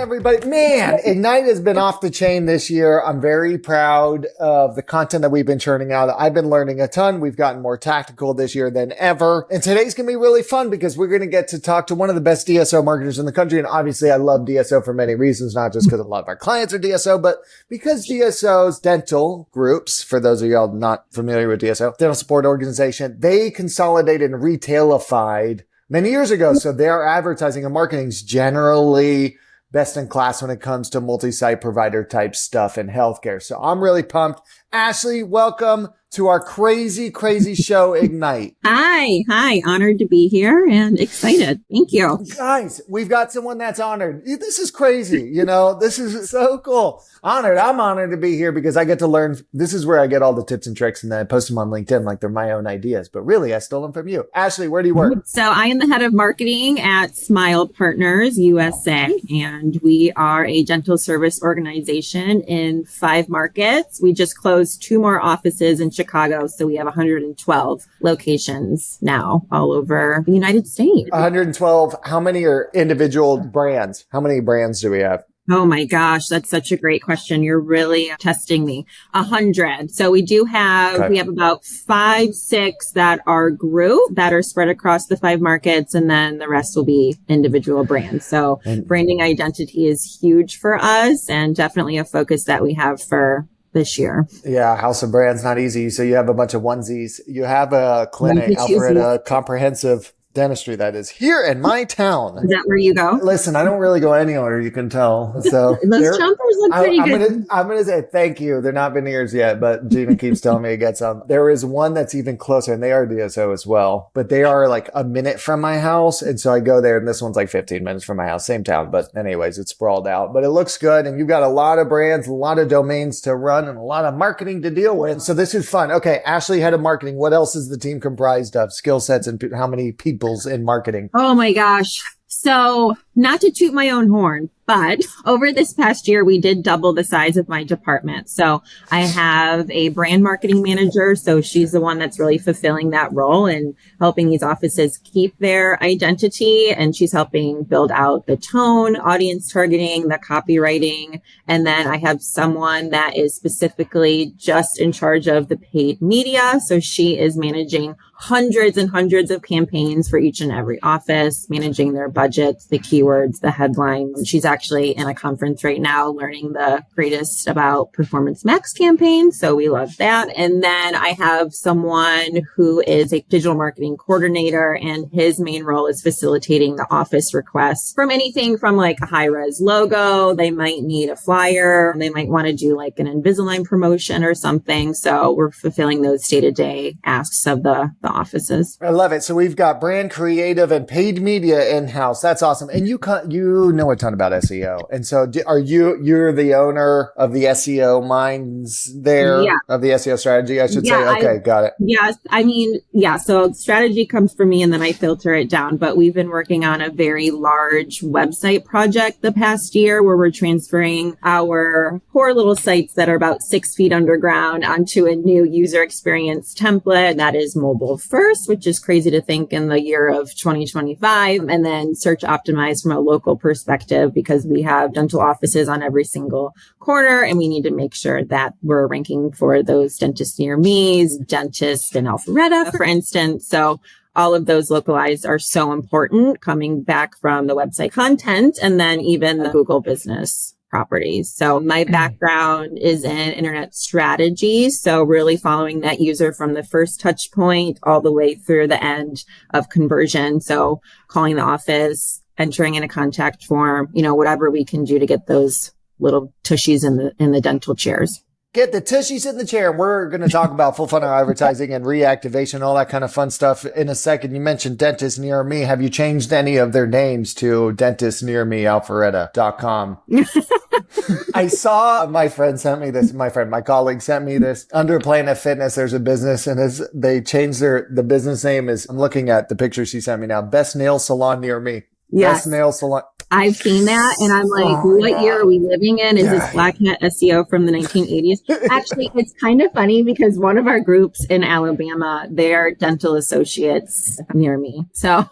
everybody. Man, Ignite has been off the chain this year. I'm very proud of the content that we've been churning out. I've been learning a ton. We've gotten more tactical this year than ever. And today's going to be really fun because we're going to get to talk to one of the best DSO marketers in the country. And obviously I love DSO for many reasons, not just because a lot of our clients are DSO, but because DSOs, dental groups, for those of y'all not familiar with DSO, dental support organization, they consolidated and retailified many years ago. So their advertising and marketing is generally best in class when it comes to multi-site provider type stuff in healthcare. So I'm really pumped. Ashley, welcome to our crazy show, Ignite. Hi. Honored to be here and excited. Thank you. Guys, we've got someone that's honored. This is crazy. This is so cool. Honored. I'm honored to be here because I get to learn. This is where I get all the tips and tricks, and then I post them on LinkedIn like they're my own ideas. But really, I stole them from you. Ashley, where do you work? So I am the head of marketing at Smile Partners USA, and we are a dental service organization in 5 markets. We just closed 2 more offices in Chicago, so we have 112 locations now all over the United States. 112. How many are individual brands? How many brands do we have? Oh my gosh, that's such a great question. You're really testing me. 100. So we do have, we have about 5, 6 that are group that are spread across the 5 markets. And then the rest will be individual brands. So branding identity is huge for us and definitely a focus that we have for this year. Yeah, House of Brands, not easy. So you have a bunch of onesies. You have a clinic, Alpharetta Comprehensive Dentistry, that is here in my town. Is that where you go? Listen, I don't really go anywhere, you can tell. So those jumpers look pretty good. I'm gonna say thank you. They're not veneers yet, but Gina keeps telling me to get some. There is one that's even closer, and they are DSO as well, but they are like a minute from my house, and so I go there, and this one's like 15 minutes from my house, same town, but anyways, it's sprawled out. But it looks good, and you've got a lot of brands, a lot of domains to run, and a lot of marketing to deal with. So this is fun. Okay, Ashley, head of marketing. What else is the team comprised of? Skill sets and how many people in marketing? Oh my gosh. So not to toot my own horn, but over this past year, we did double the size of my department. So I have a brand marketing manager. So she's the one that's really fulfilling that role and helping these offices keep their identity. And she's helping build out the tone, audience targeting, the copywriting. And then I have someone that is specifically just in charge of the paid media. So she is managing hundreds and hundreds of campaigns for each and every office, managing their budgets, the keywords, the headlines. She's actually in a conference right now learning the greatest about Performance Max campaigns. So we love that. And then I have someone who is a digital marketing coordinator, and his main role is facilitating the office requests from anything from like a high-res logo. They might need a flyer. They might want to do like an Invisalign promotion or something. So we're fulfilling those day-to-day asks of the offices. I love it. So we've got brand creative and paid media in-house. That's awesome. And you know a ton about SEO. And so you're the owner of the SEO minds there, of the SEO strategy, I should say. Okay, got it. Yes. So strategy comes from me and then I filter it down. But we've been working on a very large website project the past year where we're transferring our poor little sites that are about 6 feet underground onto a new user experience template that is mobile first, which is crazy to think in the year of 2025, and then search optimized from a local perspective because we have dental offices on every single corner and we need to make sure that we're ranking for those dentists near me's, dentists in Alpharetta, for instance. So all of those localized are so important coming back from the website content and then even the Google business properties. So my background is in internet strategy. So really following that user from the first touch point all the way through the end of conversion. So calling the office, entering in a contact form, whatever we can do to get those little tushies in the dental chairs. Get the tushies in the chair. We're going to talk about full funnel advertising and reactivation, all that kind of fun stuff in a second. You mentioned dentists near me. Have you changed any of their names to dentistnearmealpharetta.com? I saw my colleague sent me this under Planet Fitness. There's a business and they changed the business name I'm looking at the picture she sent me now. Best nail salon near me. Yes. Best nail salon. I've seen that and I'm like, Oh, what yeah. year are we living in? Is this Black Hat SEO from the 1980s? Actually, it's kind of funny because one of our groups in Alabama, they're dental associates near me. So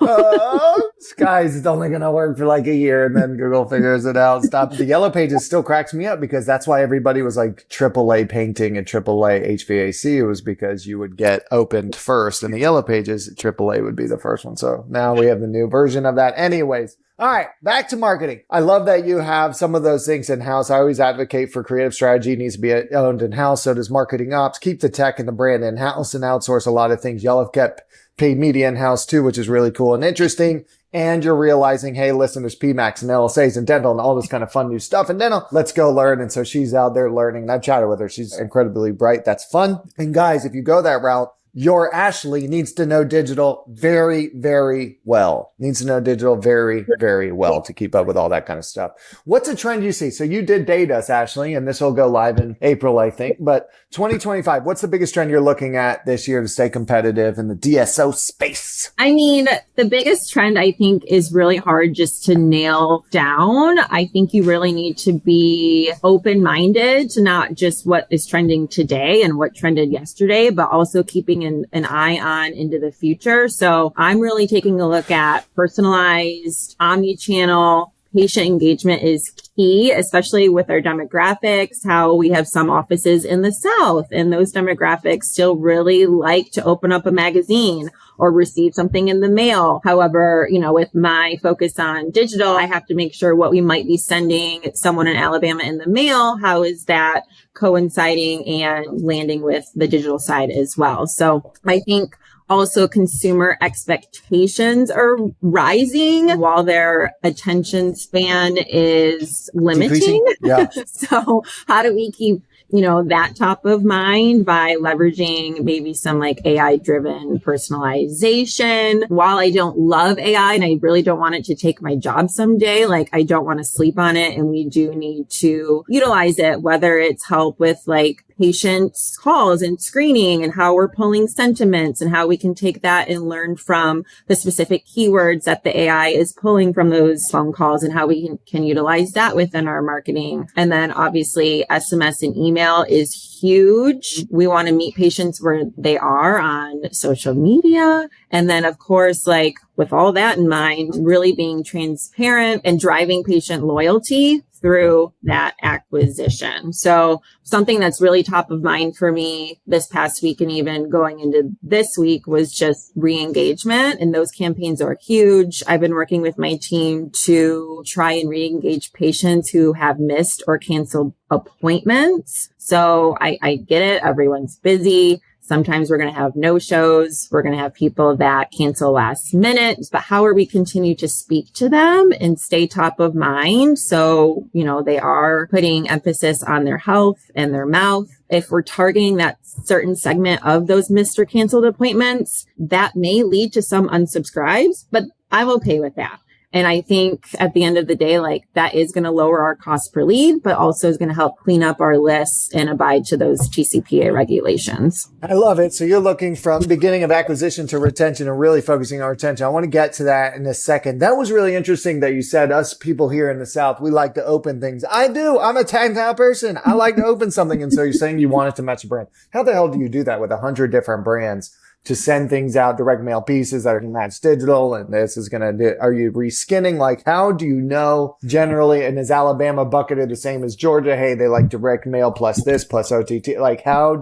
guys, it's only going to work for like a year and then Google figures it out. Stop. The yellow pages still cracks me up because that's why everybody was like AAA painting and AAA HVAC. It was because you would get opened first in the yellow pages. AAA would be the first one. So now we have the new version of that. Anyways. All right, back to marketing. I love that you have some of those things in-house. I always advocate for creative strategy needs to be owned in-house. So does marketing ops. Keep the tech and the brand in-house and outsource a lot of things. Y'all have kept paid media in-house too, which is really cool and interesting. And you're realizing, hey, listen, there's PMAX and LSAs and dental and all this kind of fun new stuff in dental. Let's go learn. And so she's out there learning. And I've chatted with her. She's incredibly bright. That's fun. And guys, if you go that route, your Ashley needs to know digital very, very well. Needs to know digital very, very well to keep up with all that kind of stuff. What's a trend you see? So you did date us, Ashley, and this will go live in April, I think. But 2025, what's the biggest trend you're looking at this year to stay competitive in the DSO space? I mean, the biggest trend I think is really hard just to nail down. I think you really need to be open-minded to not just what is trending today and what trended yesterday, but also keeping an eye on into the future. So I'm really taking a look at personalized omni-channel. Patient engagement is key, especially with our demographics, how we have some offices in the South and those demographics still really like to open up a magazine or receive something in the mail. However, with my focus on digital, I have to make sure what we might be sending someone in Alabama in the mail, how is that coinciding and landing with the digital side as well. So I think also, consumer expectations are rising while their attention span is limiting. Yeah. So how do we keep, that top of mind by leveraging maybe some like AI driven personalization? While I don't love AI and I really don't want it to take my job someday, like I don't want to sleep on it. And we do need to utilize it, whether it's help with like patient calls and screening and how we're pulling sentiments and how we can take that and learn from the specific keywords that the AI is pulling from those phone calls and how we can utilize that within our marketing. And then obviously SMS and email is huge. We want to meet patients where they are on social media. And then of course, like with all that in mind, really being transparent and driving patient loyalty through that acquisition. So something that's really top of mind for me this past week and even going into this week was just re-engagement. And those campaigns are huge. I've been working with my team to try and re-engage patients who have missed or canceled appointments. So I get it. Everyone's busy. Sometimes we're going to have no-shows. We're going to have people that cancel last minute, but how are we continue to speak to them and stay top of mind? So, they are putting emphasis on their health and their mouth. If we're targeting that certain segment of those missed or canceled appointments, that may lead to some unsubscribes, but I'm okay with that. And I think at the end of the day, like that is going to lower our cost per lead, but also is going to help clean up our lists and abide to those TCPA regulations. I love it. So you're looking from beginning of acquisition to retention and really focusing on retention. I want to get to that in a second. That was really interesting that you said us people here in the South, we like to open things. I do. I'm a tactile person. I like to open something. And so you're saying you want it to match a brand. How the hell do you do that with 100 different brands? To send things out, direct mail pieces that are going to match digital, and this is going to do, are you reskinning? Like, how do you know generally, and is Alabama bucketed the same as Georgia? Hey, they like direct mail plus this, plus OTT. Like, how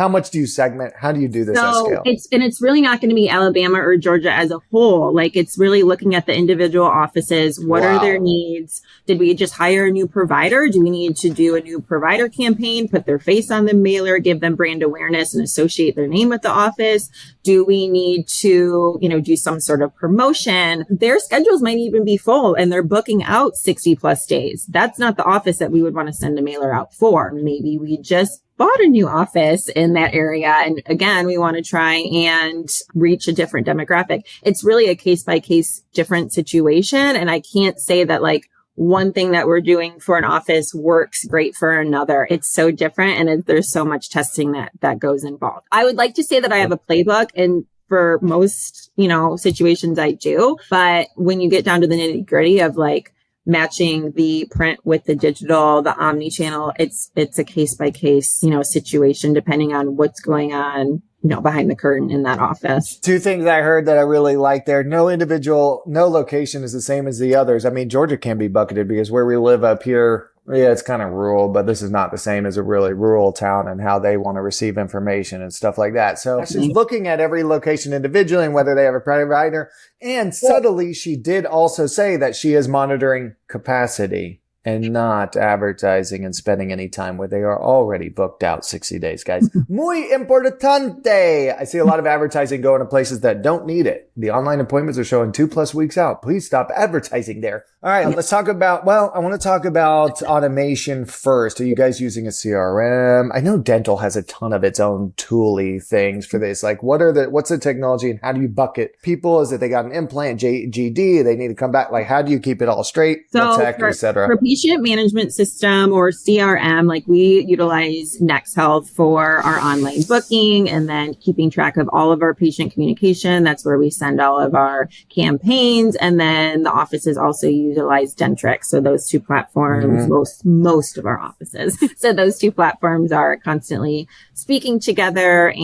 much do you segment? How do you do this at scale? It's really not going to be Alabama or Georgia as a whole. Like it's really looking at the individual offices. What are their needs? Did we just hire a new provider? Do we need to do a new provider campaign, put their face on the mailer, give them brand awareness and associate their name with the office? Do we need to, do some sort of promotion? Their schedules might even be full and they're booking out 60 plus days. That's not the office that we would want to send a mailer out for. Maybe we just bought a new office in that area. And again, we want to try and reach a different demographic. It's really a case by case different situation. And I can't say that like one thing that we're doing for an office works great for another. It's so different. And there's so much testing that goes involved. I would like to say that I have a playbook and for most, situations I do. But when you get down to the nitty gritty of like matching the print with the digital, the omni-channel, it's a case by case, situation depending on what's going on, behind the curtain in that office. Two things I heard that I really like there. No location is the same as the others. I mean, Georgia can be bucketed because where we live up here, yeah, it's kind of rural, but this is not the same as a really rural town and how they want to receive information and stuff like that. So she's looking at every location individually and whether they have a provider. And subtly, she did also say that she is monitoring capacity and not advertising and spending any time where they are already booked out 60 days, guys. Muy importante. I see a lot of advertising going to places that don't need it. The online appointments are showing 2+ weeks out. Please stop advertising there. All right, let's talk about, I want to talk about automation first. Are you guys using a CRM? I know dental has a ton of its own tooly things for this. Like what's the technology and how do you bucket people? Is it they got an implant, GD, they need to come back? Like, how do you keep it all straight? So tech, et cetera? For patient management system or CRM, like we utilize NextHealth for our online booking and then keeping track of all of our patient communication. That's where we send all of our campaigns. And then the offices also utilize Dentrix. So those two platforms, most of our offices. So those two platforms are constantly speaking together.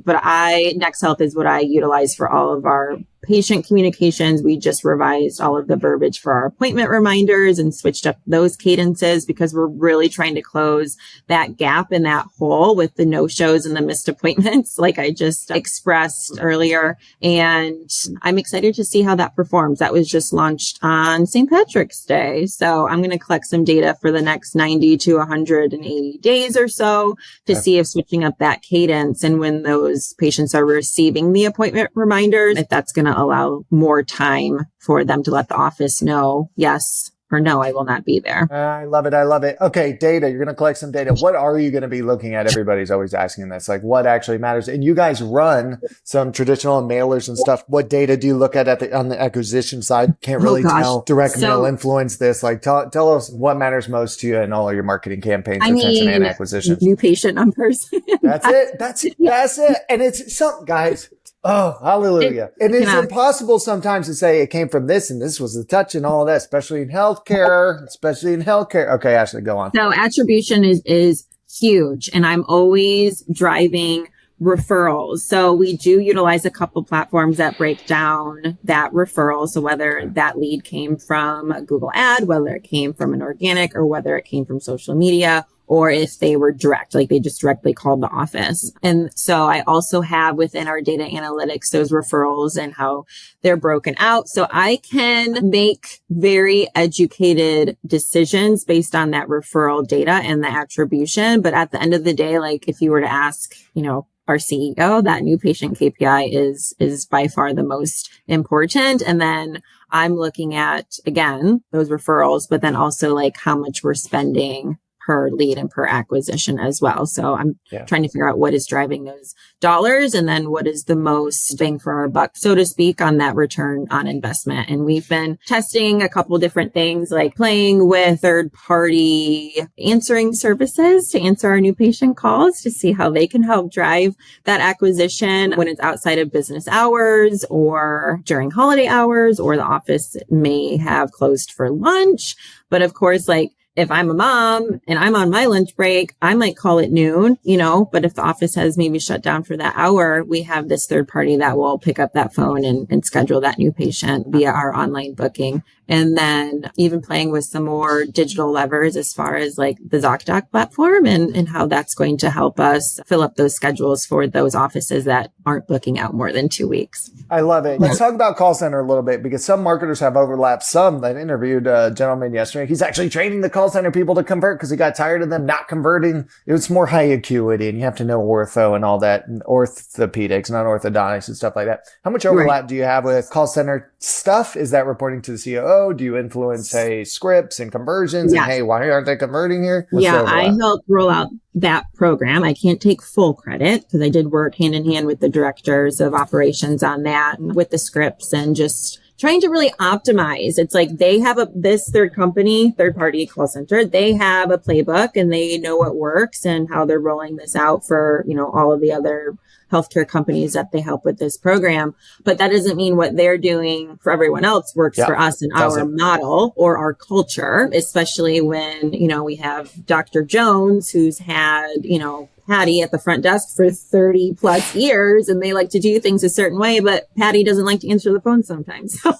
But NextHealth is what I utilize for all of our patient communications. We just revised all of the verbiage for our appointment reminders and switched up those cadences because we're really trying to close that gap in that hole with the no-shows and the missed appointments, like I just expressed earlier. And I'm excited to see how that performs. That was just launched on St. Patrick's Day. So I'm going to collect some data for the next 90 to 180 days or so to see if switching up that cadence and when those patients are receiving the appointment reminders, if that's going to allow more time for them to let the office know, yes or no, I will not be there. I love it. I love it. Okay, data. You're going to collect some data. What are you going to be looking at? Everybody's always asking this, like what actually matters. And you guys run some traditional mailers and stuff. What data do you look at on the acquisition side? Can't really tell. Direct mail influence this. Like tell us what matters most to you in all of your marketing campaigns, retention and acquisition. New patient numbers. That's it. That's it. And it's something, guys. Oh, hallelujah. And it's impossible sometimes to say it came from this and this was the touch and all of that, especially in healthcare. Okay, Ashley, go on. So attribution is huge. And I'm always driving referrals. So we do utilize a couple platforms that break down that referral. So whether that lead came from a Google ad, whether it came from an organic, or whether it came from social media, or if they were direct, like they just directly called the office. And so I also have within our data analytics, those referrals and how they're broken out. So I can make very educated decisions based on that referral data and the attribution. But at the end of the day, like if you were to ask, our CEO, that new patient KPI is by far the most important. And then I'm looking at, again, those referrals, but then also like how much we're spending per lead and per acquisition as well. So I'm trying to figure out what is driving those dollars and then what is the most bang for our buck, so to speak, on that return on investment. And we've been testing a couple different things, like playing with third-party answering services to answer our new patient calls to see how they can help drive that acquisition when it's outside of business hours or during holiday hours, or the office may have closed for lunch. But of course, like, if I'm a mom and I'm on my lunch break, I might call it noon, but if the office has maybe shut down for that hour, we have this third party that will pick up that phone and schedule that new patient via our online booking. And then even playing with some more digital levers as far as like the ZocDoc platform and how that's going to help us fill up those schedules for those offices that aren't booking out more than 2 weeks. I love it. Let's talk about call center a little bit because some marketers have overlapped. Some, I interviewed a gentleman yesterday. He's actually training the call center people to convert because he got tired of them not converting. It was more high acuity and you have to know ortho and all that, and orthopedics, not orthodontics and stuff like that. How much overlap do you have with call center stuff? Is that reporting to the COO? Do you influence, hey, scripts and conversions? And hey, why aren't they converting here? I helped roll out that program. I can't take full credit because I did work hand in hand with the directors of operations on that and with the scripts and just trying to really optimize. It's like they have this third party call center. They have a playbook and they know what works and how they're rolling this out for, all of the other healthcare companies that they help with this program. But that doesn't mean what they're doing for everyone else works for us in our model or our culture, especially when, we have Dr. Jones, who's had, Patty at the front desk for 30 plus years, and they like to do things a certain way, but Patty doesn't like to answer the phone sometimes. So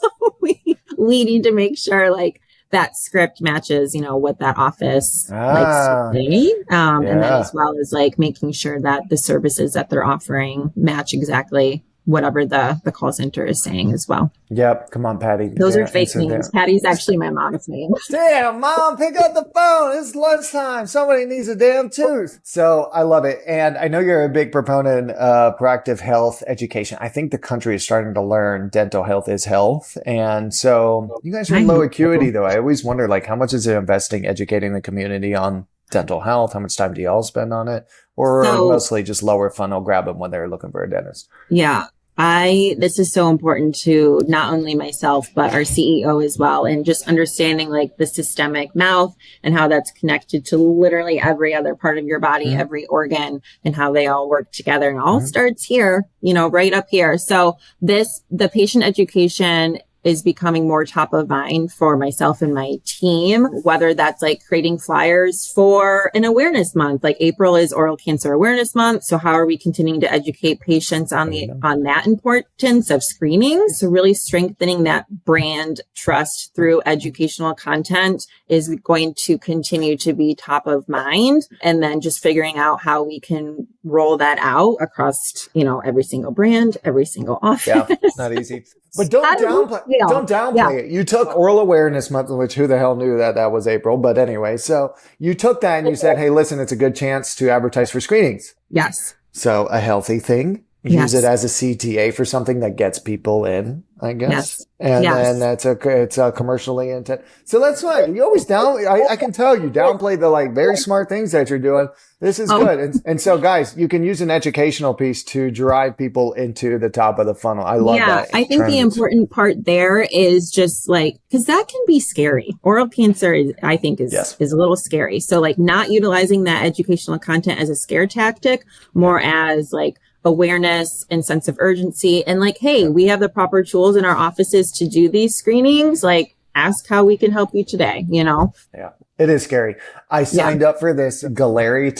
we need to make sure like that script matches, what that office likes to say. And then as well as like making sure that the services that they're offering match exactly whatever the call center is saying as well. Yep. Come on, Patty. Those are fake names. Patty's actually my mom's name. Damn, Mom, pick up the phone. It's lunchtime. Somebody needs a damn tooth. So I love it. And I know you're a big proponent of proactive health education. I think the country is starting to learn dental health is health. And so you guys are low acuity though. I always wonder like how much is it investing, educating the community on dental health? How much time do y'all spend on it? Or mostly just lower funnel, grab them when they're looking for a dentist? Yeah. This is so important to not only myself, but our CEO as well. And just understanding like the systemic mouth and how that's connected to literally every other part of your body, every organ, and how they all work together. And all starts here, right up here. So the patient education is becoming more top of mind for myself and my team, whether that's like creating flyers for an awareness month. Like April is Oral Cancer Awareness Month. So how are we continuing to educate patients on that importance of screening? So really strengthening that brand trust through educational content is going to continue to be top of mind. And then just figuring out how we can roll that out across, every single brand, every single office. Yeah, not easy. But don't downplay it. You took Oral Awareness Month, which who the hell knew that was April. But anyway, so you took that and you said, hey, listen, it's a good chance to advertise for screenings. Yes. So a healthy thing. Use it as a CTA for something that gets people in, I guess. Yes. And then it's a commercially intent. So that's why you always I can tell you downplay the like very smart things that you're doing. This is good. And so guys, you can use an educational piece to drive people into the top of the funnel. I love that. I think the important part there is just like, cause that can be scary. Oral cancer is a little scary. So like not utilizing that educational content as a scare tactic, more as like, awareness and sense of urgency and like, hey, we have the proper tools in our offices to do these screenings. Like ask how we can help you today, Yeah. It is scary. I signed up for this Gallieri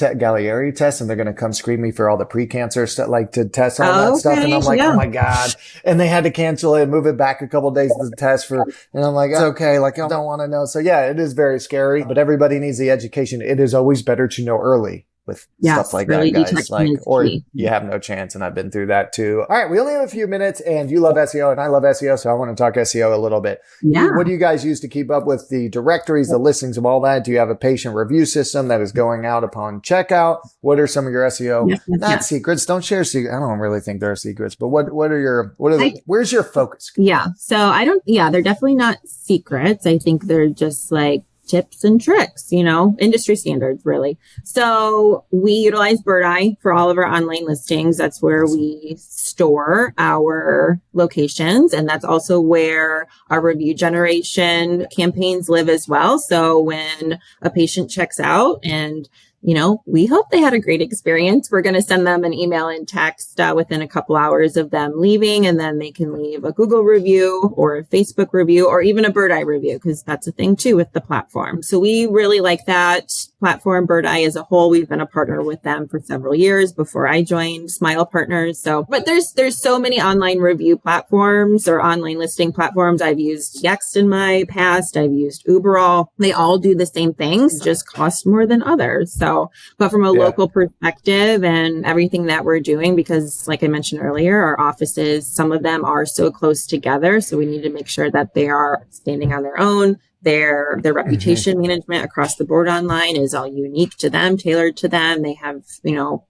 test and they're going to come screen me for all the pre-cancer stuff, like to test all that stuff. And I'm like, oh my God. And they had to cancel it and move it back a couple of days to the test and I'm like, it's okay. Like I don't want to know. So yeah, it is very scary, but everybody needs the education. It is always better to know early with stuff like really that, guys. Like, or you have no chance. And I've been through that too. All right. We only have a few minutes and you love SEO and I love SEO. So I want to talk SEO a little bit. Yeah. What do you guys use to keep up with the directories, the listings of all that? Do you have a patient review system that is going out upon checkout? What are some of your SEO, secrets? Don't share secrets. I don't really think there are secrets, but where's your focus? Yeah. So they're definitely not secrets. I think they're just like tips and tricks, industry standards, really. So we utilize Bird Eye for all of our online listings. That's where we store our locations. And that's also where our review generation campaigns live as well. So when a patient checks out and we hope they had a great experience, we're going to send them an email and text within a couple hours of them leaving. And then they can leave a Google review or a Facebook review or even a Bird Eye review, because that's a thing too with the platform. So we really like that platform, Bird Eye as a whole. We've been a partner with them for several years before I joined Smile Partners. So, but there's so many online review platforms or online listing platforms. I've used Yext in my past. I've used Uberall. They all do the same things, just cost more than others. So, but from a local perspective and everything that we're doing, because like I mentioned earlier, our offices, some of them are so close together. So we need to make sure that they are standing on their own, Their reputation management across the board online is all unique to them, tailored to them. They have,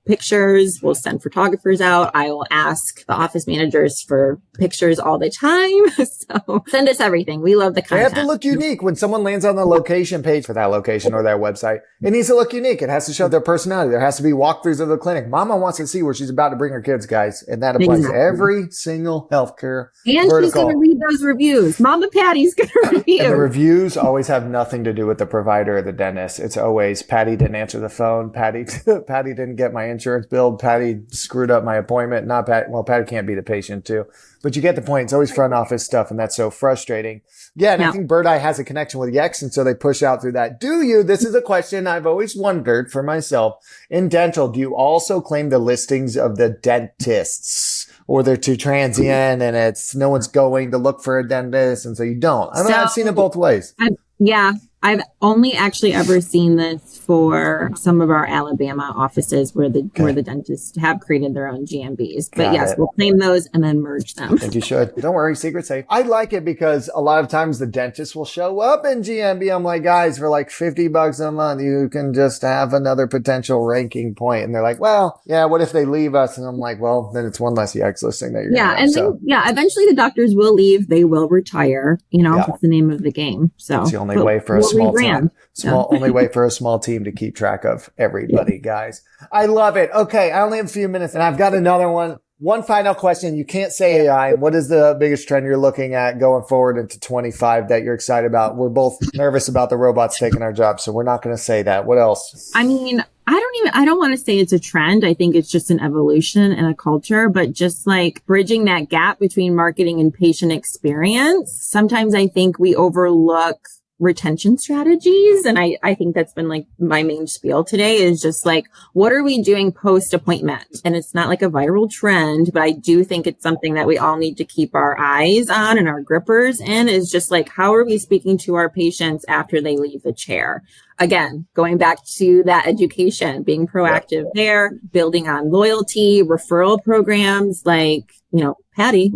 pictures. We'll send photographers out. I will ask the office managers for pictures all the time. So send us everything. We love the They content. have to look unique. When someone lands on the location page for that location or that website, it needs to look unique. It has to show their personality. There has to be walkthroughs of the clinic. Mama wants to see where she's about to bring her kids, guys. And that applies to every single healthcare and vertical. She's going to read those reviews. Mama Patty's going to review. And the reviews always have nothing to do with the provider or the dentist. It's always Patty didn't answer the phone. Patty didn't get my insurance bill. Patty screwed up my appointment. Not Patty. Well, Patty can't be the patient too. But you get the point. It's always front office stuff, and that's so frustrating. Yeah, and I think Bird Eye has a connection with Yext, and so they push out through that. Do you? This is a question I've always wondered for myself. In dental, do you also claim the listings of the dentists? Or they're too transient and it's no one's going to look for a dentist, and so you don't. I've seen it both ways. I've only actually ever seen this for some of our Alabama offices where the dentists have created their own GMBs. But yes, we'll claim those and then merge them. I think you should. Don't worry, secret safe. I like it because a lot of times the dentist will show up in GMB. I'm like, guys, for like $50 a month, you can just have another potential ranking point. And they're like, well, yeah, what if they leave us? And I'm like, well, then it's one less Yext listing that you're going to have. Then, eventually the doctors will leave. They will retire. That's the name of the game. So it's the only way for a small team. Only way for a small team to keep track of everybody, guys. I love it. Okay, I only have a few minutes, and I've got another one. One final question. You can't say AI. What is the biggest trend you're looking at going forward into 25 that you're excited about? We're both nervous about the robots taking our jobs, so we're not going to say that. What else? I mean, I don't want to say it's a trend. I think it's just an evolution and a culture, but just like bridging that gap between marketing and patient experience. Sometimes I think we overlook retention strategies. And I think that's been like my main spiel today is just like, what are we doing post appointment? And it's not like a viral trend, but I do think it's something that we all need to keep our eyes on and our grippers in is just like, how are we speaking to our patients after they leave the chair? Again, going back to that education, being proactive there, building on loyalty, referral programs, like, Patty,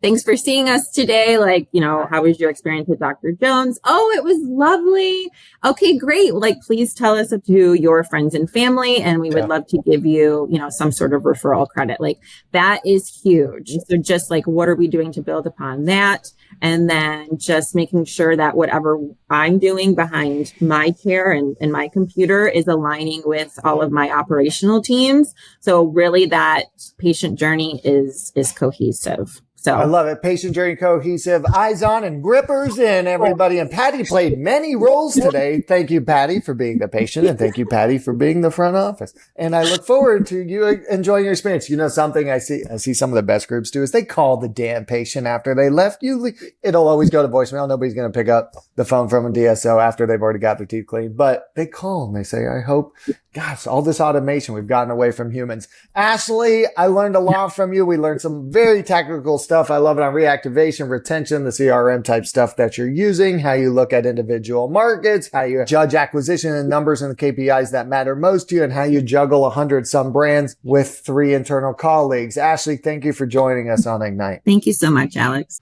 thanks for seeing us today. Like, how was your experience with Dr. Jones? Oh, it was lovely. Okay, great. Like, please tell us to your friends and family, and we would love to give you, some sort of referral credit. Like, that is huge. So just like, what are we doing to build upon that? And then just making sure that whatever I'm doing behind my chair and my computer is aligning with all of my operational teams. So really that patient journey is cohesive. So I love it. Patient journey cohesive, eyes on and grippers in, everybody. And Patty played many roles today. Thank you, Patty, for being the patient, and thank you, Patty, for being the front office. And I look forward to you enjoying your experience. Something I see some of the best groups do is they call the damn patient after they left. It'll always go to voicemail. Nobody's going to pick up the phone from a DSO after they've already got their teeth cleaned, but they call and they say, I hope, gosh, all this automation, we've gotten away from humans. Ashley, I learned a lot from you. We learned some very technical stuff. I love it on reactivation, retention, the CRM type stuff that you're using, how you look at individual markets, how you judge acquisition and numbers and the KPIs that matter most to you, and how you juggle 100 some brands with 3 internal colleagues. Ashley, thank you for joining us on Ignite. Thank you so much, Alex.